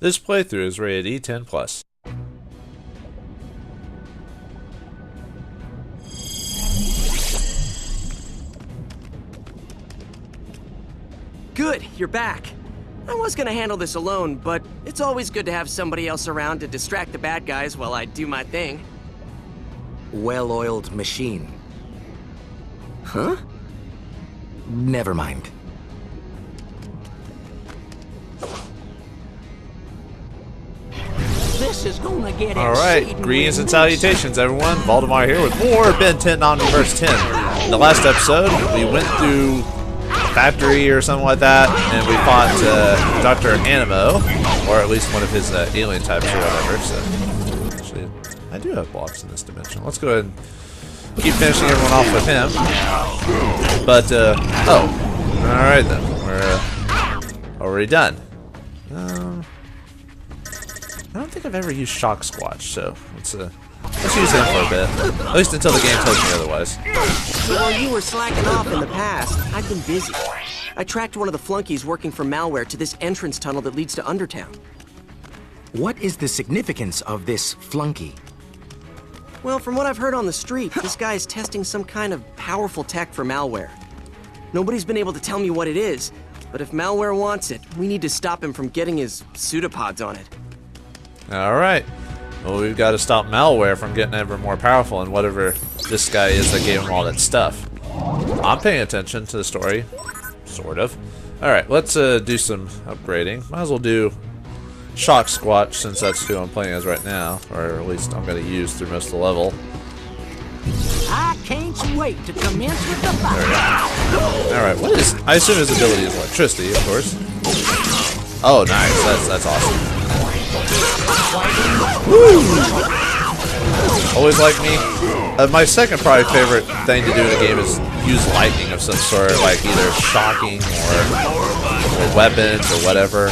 This playthrough is rated E10+. Good, you're back. I was gonna handle this alone, but it's always good to have somebody else around to distract the bad guys while I do my thing. Well-oiled machine. Huh? Never mind. This is gonna get Alright, greetings and salutations everyone. Vauldemare here with more Ben 10 Omniverse 10. In the last episode, we went through a factory or something like that, and we fought Dr. Animo, or at least one of his alien types or whatever. So, actually, I do have blocks in this dimension. Let's go ahead and keep finishing everyone off with him. But, oh, alright then. We're already done. I don't think I've ever used Shock Squatch, so let's use him for a bit. At least until the game tells me otherwise. While you were slacking off in the past, I've been busy. I tracked one of the flunkies working for Malware to this entrance tunnel that leads to Undertown. What is the significance of this flunky? Well, from what I've heard on the street, this guy is testing some kind of powerful tech for Malware. Nobody's been able to tell me what it is, but if Malware wants it, we need to stop him from getting his pseudopods on it. Alright. Well, we've got to stop Malware from getting ever more powerful and whatever this guy is that gave him all that stuff. I'm paying attention to the story. Sort of. Alright, let's do some upgrading. Might as well do Shock Squatch since that's who I'm playing as right now. Or at least I'm going to use through most of the level. I can't wait to commence with the fight. Alright, what is... I assume his ability is electricity, of course. Oh, nice. That's awesome. Woo! Always like me. My second probably favorite thing to do in a game is use lightning of some sort, like either shocking or weapons or whatever.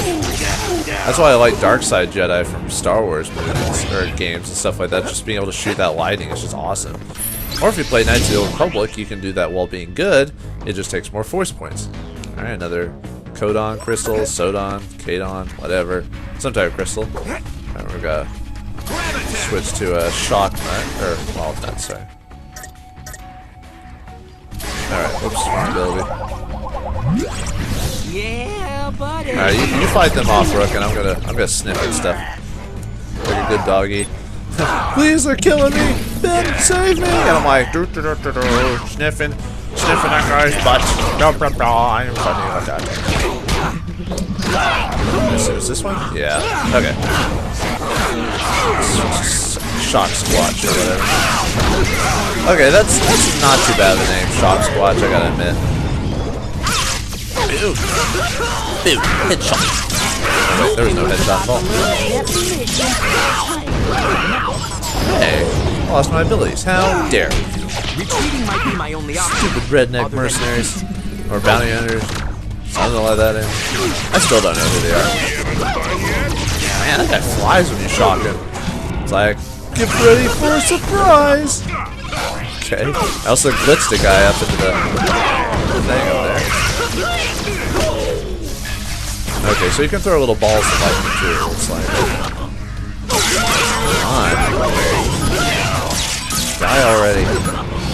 That's why I like Darkside Jedi from Star Wars movies or games and stuff like that. Just being able to shoot that lightning is just awesome. Or if you play Knights of the Old Republic, you can do that while being good. It just takes more force points. All right, another Codon crystal, Sodon, Kadon, whatever. Some type of crystal. Alright, we're gonna switch to a shock nut, or wild nut, sorry. Alright, whoops, wrong ability. Yeah, buddy. Alright, you fight them off, Rook, and I'm gonna sniff at stuff. Like a good doggy. Please, they're killing me! Ben, save me! And I'm like, sniffing that guy's butt. I'm funny about that. So is this one? Yeah. Okay. Shock Squatch or whatever. Okay, that's not too bad of a name, Shock Squatch, I gotta admit. Ew. Ew. Headshot. Wait, there was no headshot at all. Hey, I lost my abilities. How dare you? Retreating might be my only option. Stupid redneck mercenaries. Or bounty hunters. Something like that. I still don't know who they are. Man, that guy flies when you shock him. It's like, get ready for a surprise! Okay. I also blitzed a guy up into the thing over there. Okay, so you can throw little balls of lightning too, it looks like. Come on. Die already.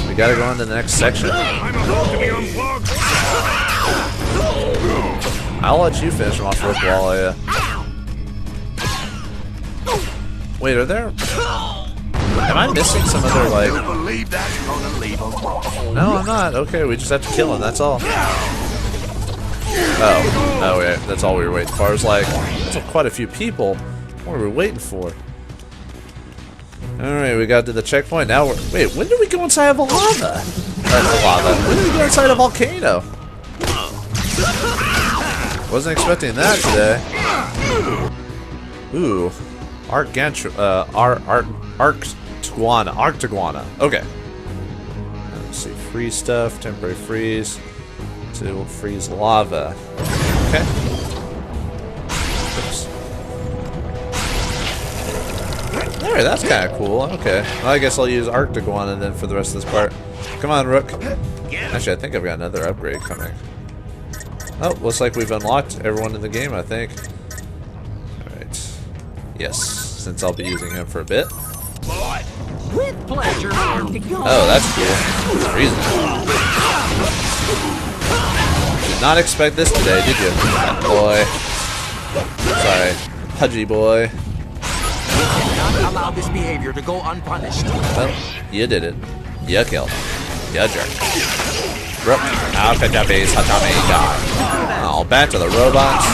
We gotta go on to the next section. I'll let you finish him off Rook while I, Wait, are there... Am I missing some other, like... No, I'm not. Okay, we just have to kill him, that's all. Oh. No, wait, that's all we were waiting for. I was like, that's quite a few people. What were we waiting for? Alright, we got to the checkpoint. Now we're... Wait, when did we go inside of a lava? When did we go inside a volcano? Wasn't expecting that today. Ooh. Arctiguana. Okay. Let's see. Freeze stuff. Temporary freeze. So we'll freeze lava. Okay. Oops. There, that's kind of cool. Okay. Well, I guess I'll use Arctiguana then for the rest of this part. Come on, Rook. Actually, I think I've got another upgrade coming. Oh, looks like we've unlocked everyone in the game, I think. Alright. Yes, since I'll be using him for a bit. With pleasure, Arctic. Oh, that's cool. Reason. Did not expect this today, did you? That boy. Sorry. Pudgy boy. Not allow this behavior to go unpunished. Well, you did it. You killed him. You jerk. How could you be such a mean guy? Oh, back to the robots.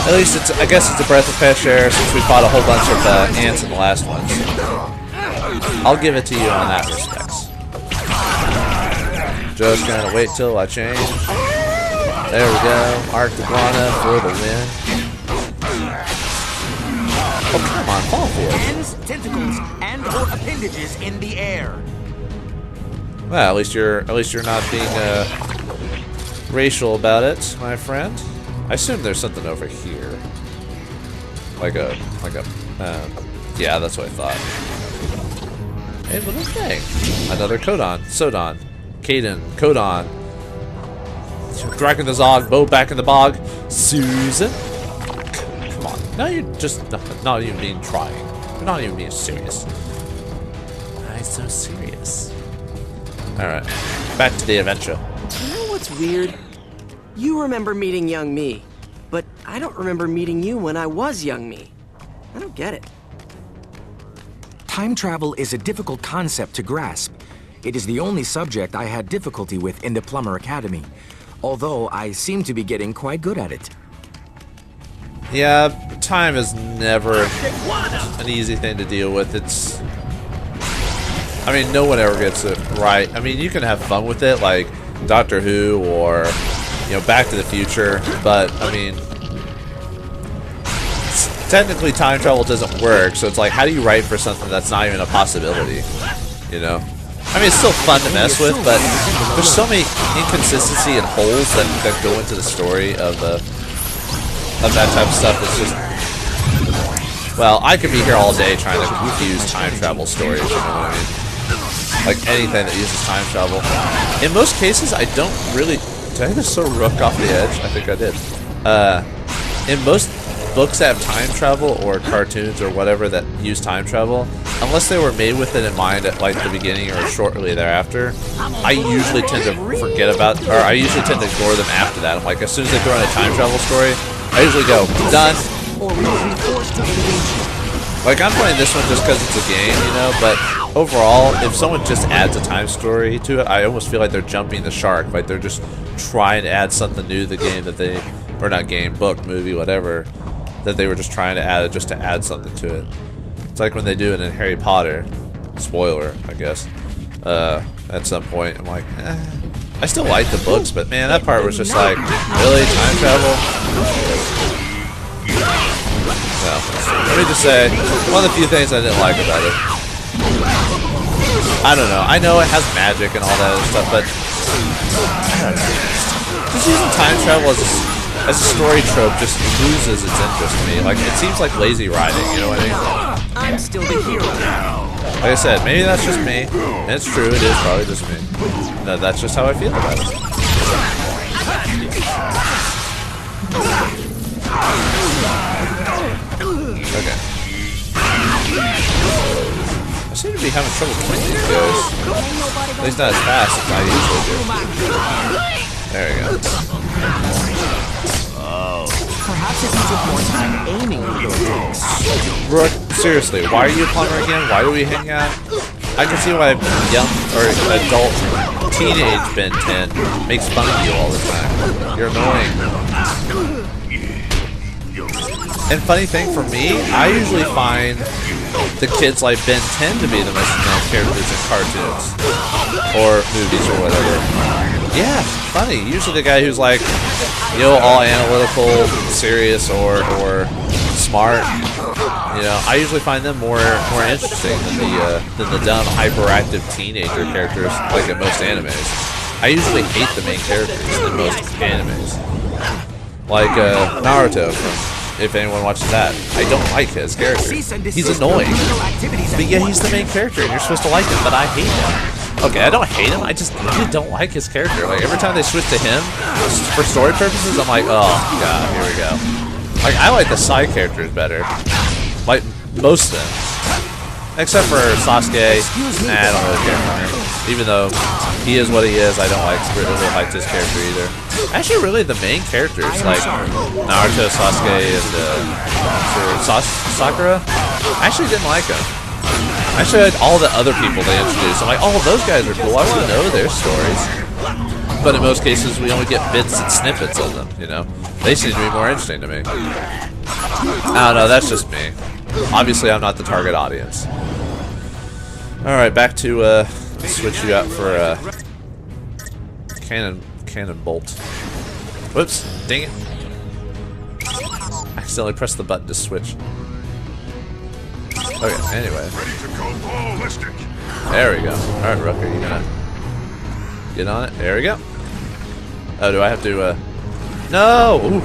At least it's, I guess it's a breath of fresh air since we fought a whole bunch of ants in the last ones. I'll give it to you on that respects. Just gonna wait till I change. There we go. Arc Iguana for the win. Oh, come on, fall for it. Hands, tentacles, and or appendages in the air. Well, at least you're not being racial about it, my friend. I assume there's something over here. Yeah, that's what I thought. Hey, little thing. Another Codon. Sodon. Caden. Codon. Dragon the Zog. Bo back in the bog. Susan. Come on. Now you're just not even being trying. You're not even being serious. Why so serious? Alright. Back to the adventure. You know what's weird? You remember meeting young me, but I don't remember meeting you when I was young me. I don't get it. Time travel is a difficult concept to grasp. It is the only subject I had difficulty with in the Plumber Academy, although I seem to be getting quite good at it. Yeah, time is never an easy thing to deal with. I mean, no one ever gets it right. I mean, you can have fun with it, like Doctor Who or, you know, Back to the Future, but, I mean, technically time travel doesn't work, so it's like, how do you write for something that's not even a possibility, you know? I mean, it's still fun to mess with, but there's so many inconsistency and holes that go into the story of that type of stuff. It's just, well, I could be here all day trying to confuse time travel stories, you know what I mean? Like anything that uses time travel. In most cases, I don't really... Did I just sort of rook off the edge? I think I did. In most books that have time travel, or cartoons, or whatever that use time travel, unless they were made with it in mind at like the beginning or shortly thereafter, I usually tend to forget about, or I usually tend to ignore them after that. I'm like, as soon as they throw in a time travel story, I usually go, done. Like, I'm playing this one just because it's a game, you know, but overall, if someone just adds a time story to it, I almost feel like they're jumping the shark. Like, they're just trying to add something new to the game that they, or not game, book, movie, whatever, that they were just trying to add, just to add something to it. It's like when they do it in Harry Potter. Spoiler, I guess. At some point, I'm like, I still like the books, but man, that part was just like, really? Time travel? No. Let me just say, one of the few things I didn't like about it. I don't know. I know it has magic and all that other stuff, but I don't know. Just using time travel as a story trope just loses its interest to me. Like, it seems like lazy writing, you know what I mean? I'm still the hero. Like I said, maybe that's just me. And it's true, it is probably just me. No, that's just how I feel about it. Okay. I seem to be having trouble killing these guys. At least not as fast as I usually do. There we go. Perhaps if you took more time aiming with those attacks. Rook, seriously, why are you a plumber again? Why do we hang out? I can see why young or adult teenage Ben 10 makes fun of you all the time. You're annoying. And funny thing for me, I usually find the kids like Ben 10 to be the most known characters in cartoons or movies or whatever. Yeah, funny. Usually the guy who's like, you know, all analytical, serious, or smart. You know, I usually find them more interesting than the dumb, hyperactive teenager characters like in most animes. I usually hate the main characters in most animes, like Naruto. If anyone watches that, I don't like his character. He's annoying, but yeah, he's the main character, and you're supposed to like him. But I hate him. Okay, I don't hate him. I just really don't like his character. Like every time they switch to him for story purposes, I'm like, oh god, here we go. Like, I like the side characters better. Like, most of them. Except for Sasuke. Nah, I don't really care for him. Even though he is what he is, I don't really like this character either. Actually, really, the main characters, like Naruto, Sasuke, and Sakura, I actually didn't like them. I actually liked all the other people they introduced. I'm like, oh, those guys are cool. I want to know their stories. But in most cases, we only get bits and snippets of them, you know? They seem to be more interesting to me. I don't know, that's just me. Obviously, I'm not the target audience. Alright, back to, switch you out for, cannon bolt. Whoops, dang it. I accidentally pressed the button to switch. Okay, anyway. There we go. Alright, Rucker, you gonna get on it? There we go. Oh, do I have to, no! Ooh.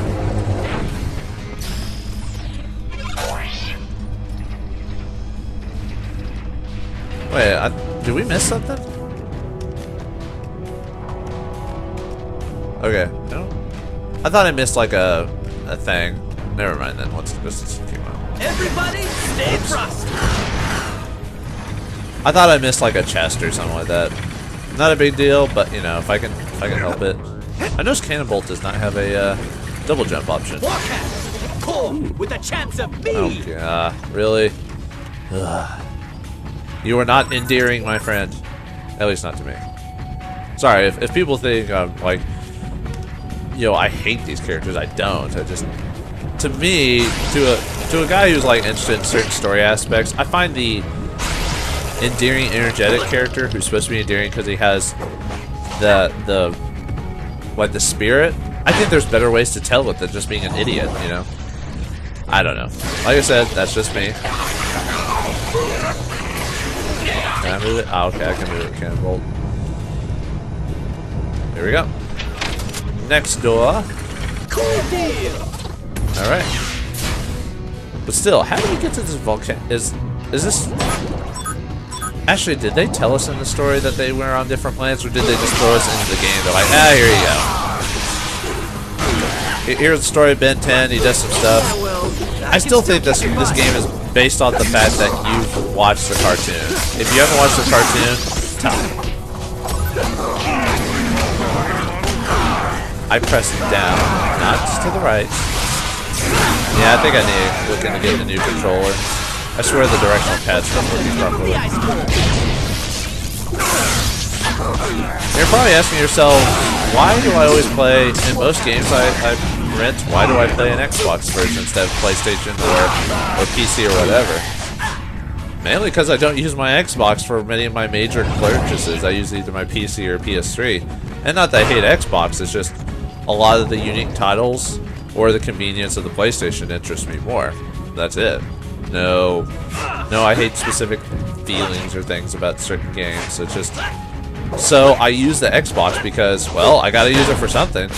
Wait, did we miss something? Okay. No? I thought I missed, like, a thing. Never mind then, once this came out. Everybody, stay frosty! I thought I missed, like, a chest or something like that. Not a big deal, but, you know, if I can help it. I noticed Cannonbolt does not have a double jump option. With a chance of B. Oh god, really? Ugh. You are not endearing, my friend. At least not to me. Sorry, if people think I'm like, yo, I hate these characters, I don't. I just, to me, to a guy who's like interested in certain story aspects, I find the endearing, energetic character who's supposed to be endearing because he has the spirit. I think there's better ways to tell it than just being an idiot, you know? I don't know. Like I said, that's just me. Can I move it? Oh, okay, I can move it. Cannonbolt. Here we go. Next door. Cool deal. Alright. But still, how do we get to this volcano? Is this... Actually, did they tell us in the story that they were on different planets, or did they just throw us into the game? They're like, ah, here you go. Here's the story of Ben 10, he does some stuff. I still think this game is based on the fact that you've watched the cartoon. If you haven't watched the cartoon, tell me. I pressed down, not to the right. Yeah, I think I need to look into getting a new controller. I swear the directional pad's not working properly. You're probably asking yourself, why do I always play, in most games I rent, why do I play an Xbox version instead of PlayStation or PC or whatever? Mainly because I don't use my Xbox for many of my major purchases. I use either my PC or PS3. And not that I hate Xbox, it's just a lot of the unique titles or the convenience of the PlayStation interests me more. That's it. No, I hate specific feelings or things about certain games. It's just... So I use the Xbox because, well, I gotta use it for something.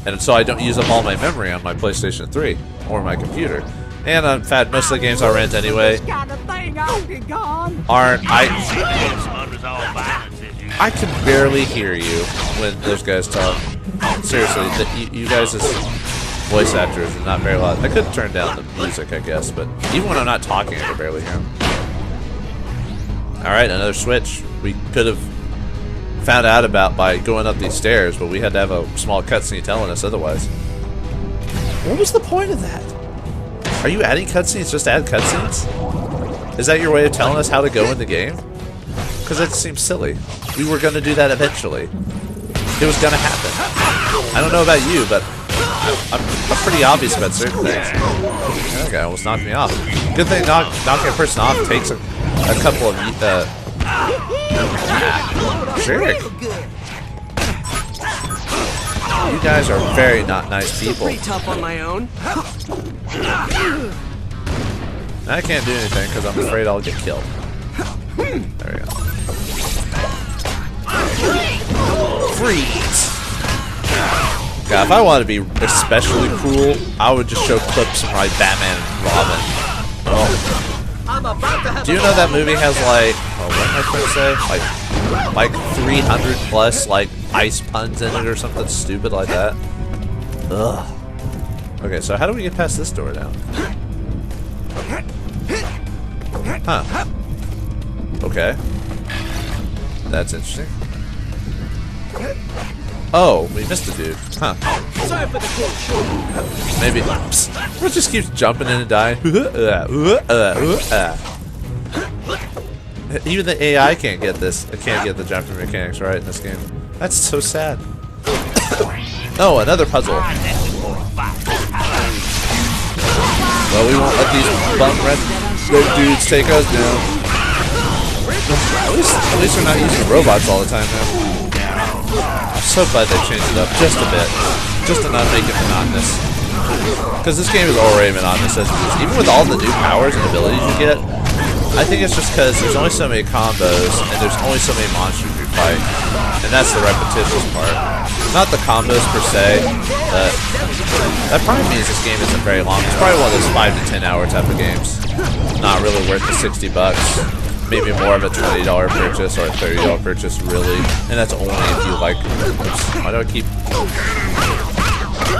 And so I don't use up all my memory on my PlayStation 3 or my computer. And in fact, most of the games I rent anyway aren't... I can barely hear you when those guys talk. Seriously, you guys as voice actors are not very loud. I could turn down the music, I guess, but even when I'm not talking, I can barely hear them. Alright, another switch. We could have found out about by going up these stairs, but we had to have a small cutscene telling us otherwise. What was the point of that? Are you adding cutscenes just to add cutscenes? Is that your way of telling us how to go in the game? Because that seems silly. We were going to do that eventually. It was going to happen. I don't know about you, but I'm pretty obvious about certain things. Okay, almost knocked me off. Good thing knocking a person off takes a couple of jerk. You guys are very not nice people. Pretty tough on my own. I can't do anything because I'm afraid I'll get killed. There we go. Freeze! God, if I wanted to be especially cruel, I would just show clips from like Batman and Robin. Oh. Do you know that movie has like, what did my friend say? Like 300 plus like ice puns in it or something stupid like that? Ugh. Okay, so how do we get past this door down? Huh. Okay. That's interesting. Oh, we missed a dude. Huh. Maybe. It just keeps jumping in and dying. Even the AI can't get this. It can't get the jumping mechanics right in this game. That's so sad. Oh, another puzzle. Well, we won't let these bum red dudes take us down. At least we're not using robots all the time now. I'm so glad they changed it up just a bit. Just to not make it monotonous. Because this game is already monotonous as it is. Even with all the new powers and abilities you get, I think it's just because there's only so many combos and there's only so many monsters you fight. And that's the repetitious part. Not the combos per se, but that probably means this game isn't very long. It's probably one of those 5 to 10 hour type of games. Not really worth the $60. Maybe more of a $20 purchase or a $30 purchase, really. And that's only if you like. Oops, why do I keep? I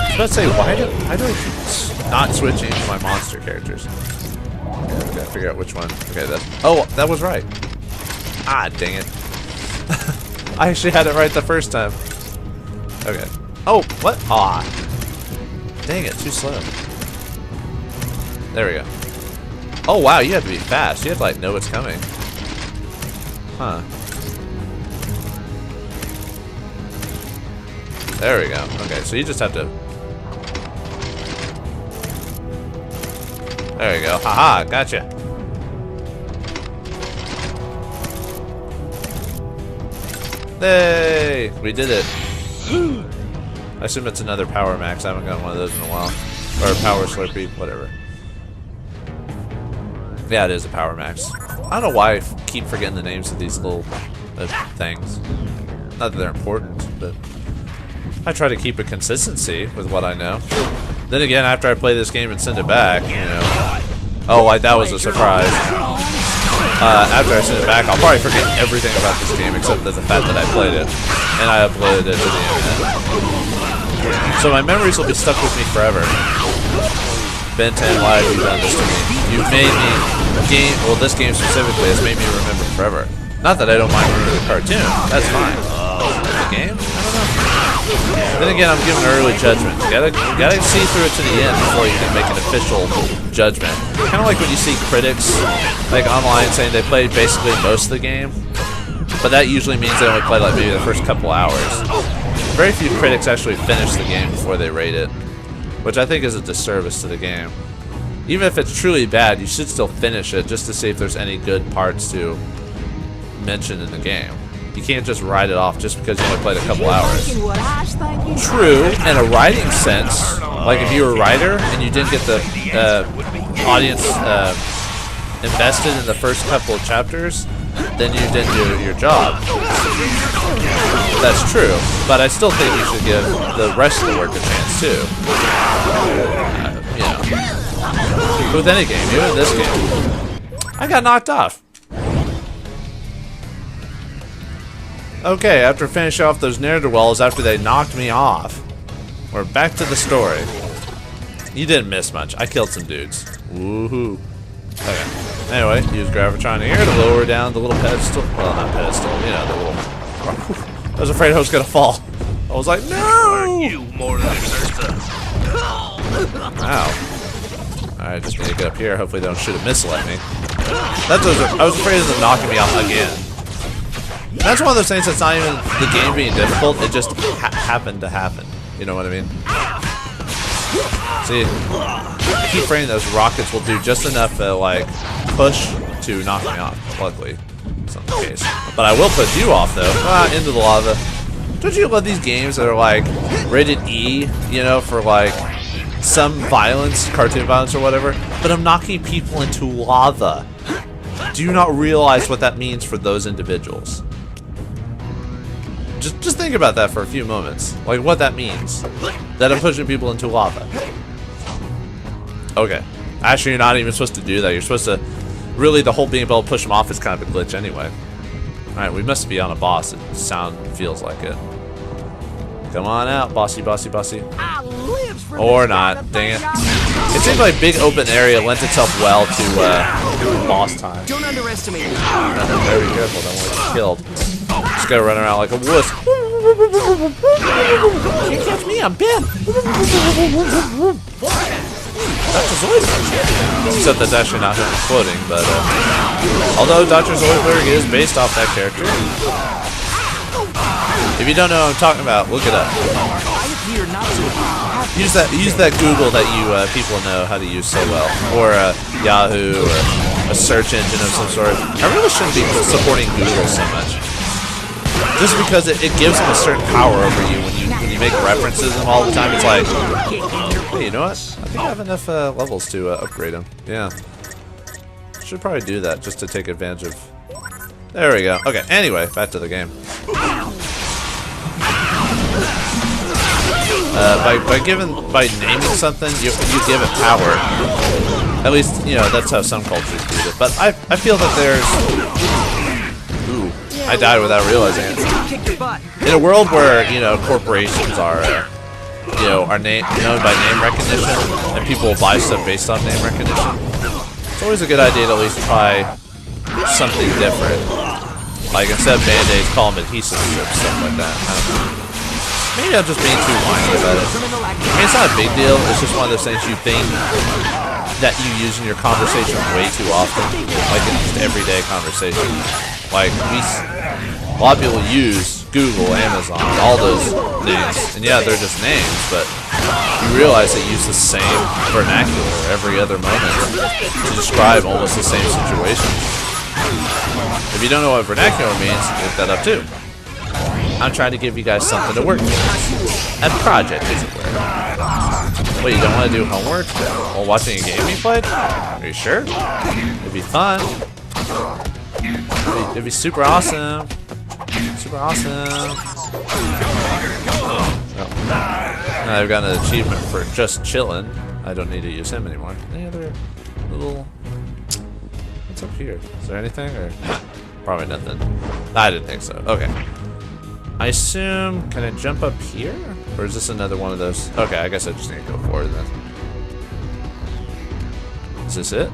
was about to say, why do I keep not switching to my monster characters? Okay, we gotta figure out which one. Okay, that was right. Ah, dang it. I actually had it right the first time. Okay. Oh, what? Ah. Dang it, too slow. There we go. Oh, wow, you have to be fast. You have to, like, know what's coming. Huh. There we go. Okay, so you just have to... There we go. Haha, gotcha. Hey, we did it. I assume it's another Power Max. I haven't gotten one of those in a while. Or a Power Slurpee, whatever. Yeah, it is a Power Max. I don't know why I keep forgetting the names of these little things. Not that they're important, but I try to keep a consistency with what I know. Then again, after I play this game and send it back, you know. Oh, that was a surprise. After I send it back, I'll probably forget everything about this game except the fact that I played it. And I uploaded it to the internet. So my memories will be stuck with me forever. Ben 10 Live, you've done this to me. You've made me well, this game specifically has made me remember forever. Not that I don't mind remembering the cartoon. That's fine. The game? I don't know. Then again, I'm giving early judgment. You gotta see through it to the end before you can make an official judgment. Kind of like when you see critics, like online, saying they played basically most of the game, but that usually means they only played like maybe the first couple hours. Very few critics actually finish the game before they rate it, which I think is a disservice to the game. Even if it's truly bad, you should still finish it just to see if there's any good parts to mention in the game. You can't just write it off just because you only played a couple hours. True, in a writing sense, like if you were a writer and you didn't get the audience invested in the first couple of chapters, then you didn't do your job. That's true, but I still think you should give the rest of the work a chance too. You know, with any game, even this game. I got knocked off. Okay, after finishing off those ne'er-do-wells after they knocked me off, we're back to the story. You didn't miss much. I killed some dudes. Woohoo. Okay. Anyway, use Gravitron here to lower down the little pedestal. Well, not pedestal, you know, the little... I was afraid I was gonna fall. I was like, no! Wow. Alright, just need to get up here. Hopefully they don't shoot a missile at me. I was afraid of them knocking me off again. That's one of those things that's not even the game being difficult, it just happened to happen. You know what I mean? See, I keep praying those rockets will do just enough like push to knock me off. Luckily, it's not the case. But I will push you off though. Into the lava. Don't you love these games that are like rated E, you know, for like some violence, cartoon violence or whatever, but I'm knocking people into lava. Do you not realize what that means for those individuals? Just think about that for a few moments. Like what that means. That I'm pushing people into lava. Okay. Actually, you're not even supposed to do that. You're supposed to... Really, the whole being able to push them off is kind of a glitch anyway. Alright, we must be on a boss. It feels like it. Come on out, bossy, bossy, bossy. I lives Or not. Dang it. It seems like big open area lends itself well to boss time. Don't underestimate me. Very careful, don't want to get killed. Just gotta run around like a wuss. Can't catch me, I'm Ben. Dr. Zoidberg. Except that's actually not him exploding, but although Dr. Zoidberg is based off that character. If you don't know what I'm talking about, look it up. Use that Google that you people know how to use so well, or Yahoo, or a search engine of some sort. I really shouldn't be supporting Google so much, just because it gives them a certain power over you when you make references to them all the time. It's like, hey, you know what? I think I have enough levels to upgrade them. Yeah, should probably do that just to take advantage of. There we go. Okay. Anyway, back to the game. By naming something, you give it power. At least, you know, that's how some cultures do it. But I feel that there's... Ooh, I died without realizing it. In a world where, you know, corporations are, you know, are known by name recognition, and people will buy stuff based on name recognition, it's always a good idea to at least try something different. Like, instead of Band-Aids, call them adhesive strips, stuff like that. I don't know. Maybe I'm just being too whiny about it. I mean, it's not a big deal. It's just one of those things you think that you use in your conversation way too often. Like in just everyday conversation. Like, a lot of people use Google, Amazon, all those names. And yeah, they're just names, but you realize they use the same vernacular every other moment to describe almost the same situation. If you don't know what vernacular means, look that up too. I'm trying to give you guys something to work with. A project, as it were. Wait, you don't want to do homework while watching a game you played? Are you sure? It'd be fun. It'd be super awesome. Super awesome. Oh. Now I've got an achievement for just chilling. I don't need to use him anymore. Any other little... What's up here? Is there anything? Or probably nothing. I didn't think so. Okay. I assume, can I jump up here? Or is this another one of those? Okay, I guess I just need to go forward then. Is this it?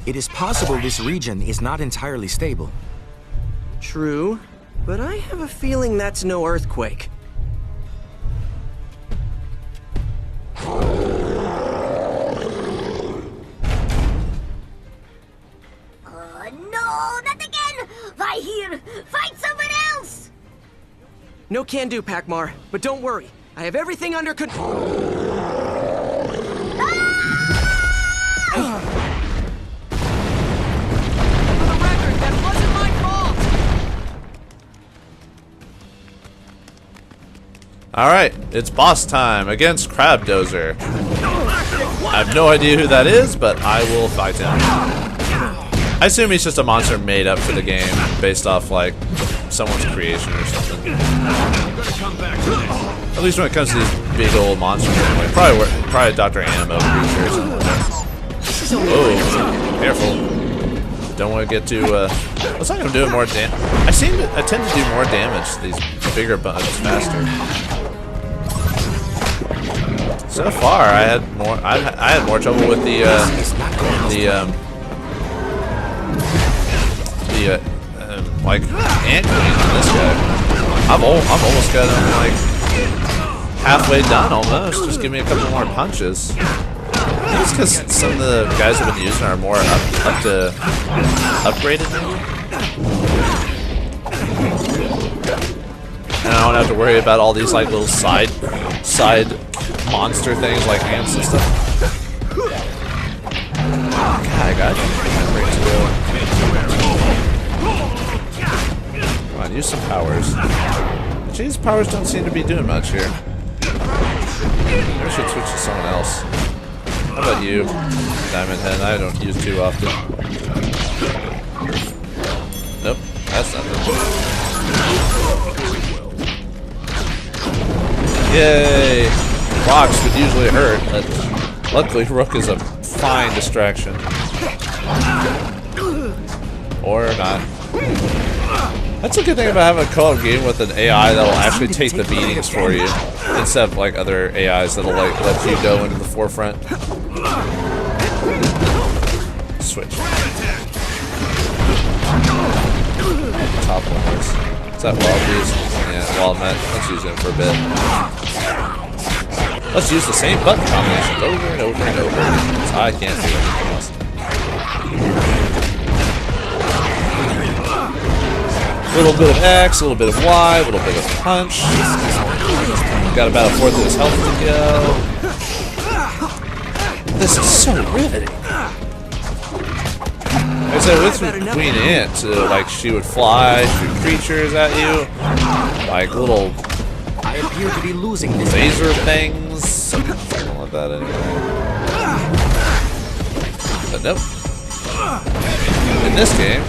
It is possible this region is not entirely stable. True, but I have a feeling that's no earthquake. Find someone else! No can do, Pac-Mar, but don't worry. I have everything under control. For the record, that wasn't my fault! Alright, it's boss time against Crabdozer. I have no idea who that is, but I will fight him. I assume he's just a monster made up for the game, based off, like, someone's creation or something. At least when it comes to these big old monsters anyway. Probably Dr. Animo creature or something like that. Oh, careful. Don't want to get too, looks like I'm doing more damage. I tend to do more damage to these bigger bugs faster. So far, I had more trouble with the like ant queen on this guy. I'm almost got him like halfway done almost. Just give me a couple more punches. I think it's because some of the guys I've been using are more upgraded maybe. And I don't have to worry about all these like little side monster things like ants and stuff. God, I got you. Come on, use some powers. These powers don't seem to be doing much here. Maybe I should switch to someone else. How about you, Diamond Head? I don't use too often. Nope, that's nothing. Yay! Rocks would usually hurt, but luckily Rook is a fine distraction. Or not. That's a good thing about having a co-op game with an AI that'll actually take the beatings for you, instead of like other AIs that'll like let you go into the forefront. Switch. Top one is that wild beast? Yeah, wild met. Let's use him for a bit. Let's use the same button combinations over and over and over. I can't do anything else. A little bit of X, a little bit of Y, a little bit of punch. Got about a fourth of his health to go. This is so riveting. I said with Queen Ant, like she would fly, shoot creatures at you, like little I appear to be losing this laser things. Something like that anyway. But nope. In this game,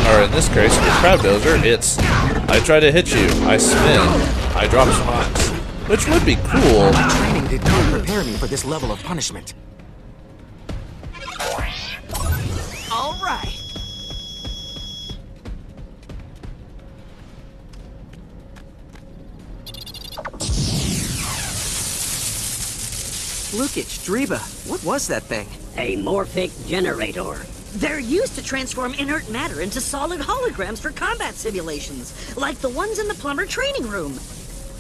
or in this case, with Crowd Dozer, it's I try to hit you, I spin, I drop some mines. Which would be cool. Training did not prepare me for this level of punishment. All right. Lukich, Driba, what was that thing? A morphic generator. They're used to transform inert matter into solid holograms for combat simulations, like the ones in the plumber training room.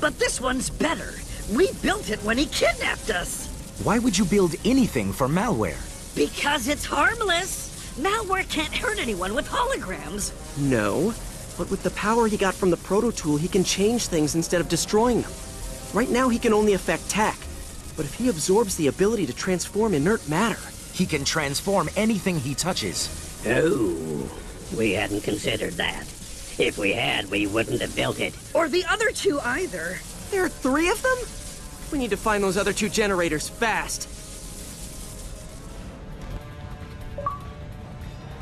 But this one's better. We built it when he kidnapped us. Why would you build anything for Malware? Because it's harmless. Malware can't hurt anyone with holograms. No, but with the power he got from the proto-tool, he can change things instead of destroying them. Right now, he can only affect tech. But if he absorbs the ability to transform inert matter... He can transform anything he touches. Oh, we hadn't considered that. If we had, we wouldn't have built it. Or the other two either. There are 3 of them? We need to find those other 2 generators fast.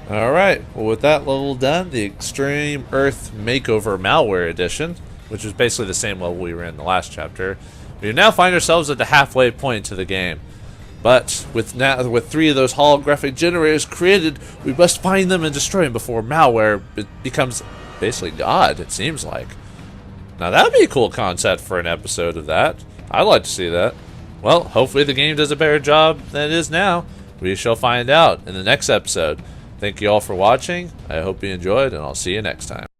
Alright, well with that level done, the Extreme Earth Makeover Malware Edition, which is basically the same level we were in the last chapter, we now find ourselves at the halfway point to the game. But with 3 of those holographic generators created, we must find them and destroy them before Malware becomes basically God, it seems like. Now that would be a cool concept for an episode of that. I'd like to see that. Well, hopefully the game does a better job than it is now. We shall find out in the next episode. Thank you all for watching. I hope you enjoyed, and I'll see you next time.